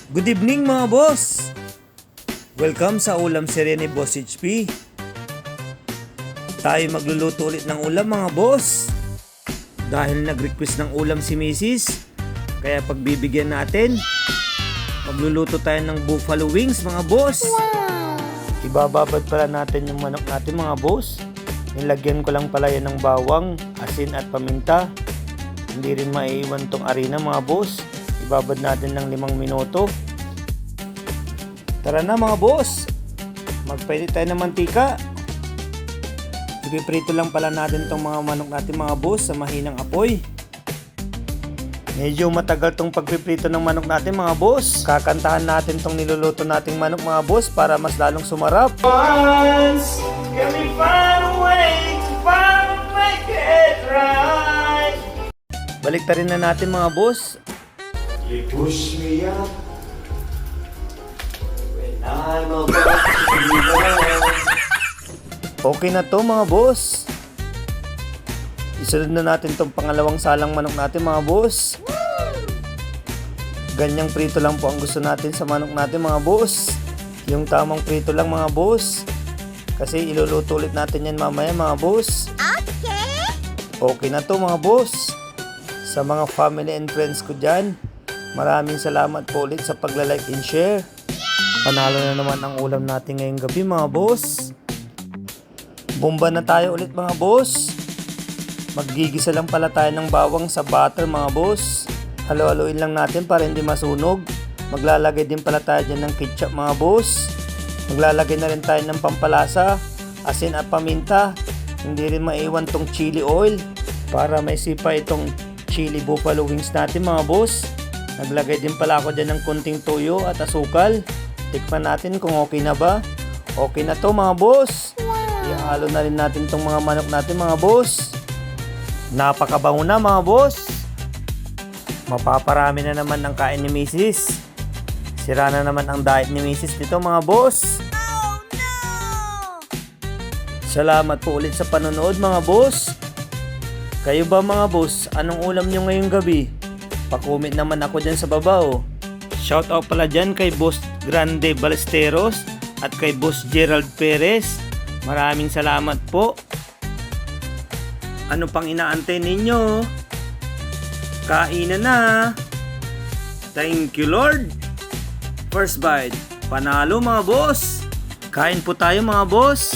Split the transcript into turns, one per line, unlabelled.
Good evening mga boss! Welcome sa ulam serye ni Boss HP. Tayo magluluto ulit ng ulam mga boss. Dahil nag-request ng ulam si Mrs. Kaya pagbibigyan natin, magluluto tayo ng buffalo wings mga boss. Ibababad pala natin yung manok natin mga boss. Nilagyan ko lang pala yan ng bawang, asin at paminta. Hindi rin maiiwan tong arena mga boss. Ibabad natin ng 5 minuto. Tara na mga boss, magpainit tayo ng mantika. Ipiprito lang pala natin tong mga manok natin mga boss sa mahinang apoy. Medyo matagal tong pagpiprito ng manok natin mga boss. Kakantahan natin tong niluluto nating manok mga boss para mas lalong sumarap. Once, can we find a way to make it right? Baliktarin na natin mga boss.
You push me up when I'm about to give up.
Okay na to mga boss. Isunod na natin tong pangalawang salang manok natin mga boss. Ganyang prito lang po ang gusto natin sa manok natin mga boss. Yung tamang prito lang mga boss. Kasi iluluto ulit natin yan mamaya mga boss. Okay na to mga boss. Sa mga family and friends ko dyan, maraming salamat po ulit sa pagla-like and share. Panalo na naman ang ulam natin ngayong gabi mga boss. Bomba na tayo ulit mga boss. Maggigisa lang pala tayo ng bawang sa butter mga boss. Halo-haloin lang natin para hindi masunog. Maglalagay din pala tayo dyan ng ketchup mga boss. Maglalagay na rin tayo ng pampalasa, asin at paminta. Hindi rin maiwan tong chili oil para may sipa itong chili buffalo wings natin mga boss. Naglagay din pala ako dyan ng kunting toyo at asukal. Tikman natin kung okay na ba. Okay na to mga boss. Ihalo na rin natin tong mga manok natin mga boss. Napakabango na mga boss. Mapaparami na naman ang kain ni Mrs. Sira na naman ang diet ni Mrs. dito mga boss. Salamat po ulit sa panonood mga boss. Kayo ba mga boss, anong ulam nyo ngayong gabi? Pa-comment naman ako dyan sa baba oh. Shout out pala dyan kay Boss Grande Balesteros at kay Boss Gerald Perez. Maraming salamat po. Ano pang inaantay ninyo? Kainan na. Thank you Lord. First bite. Panalo mga boss. Kain po tayo mga boss.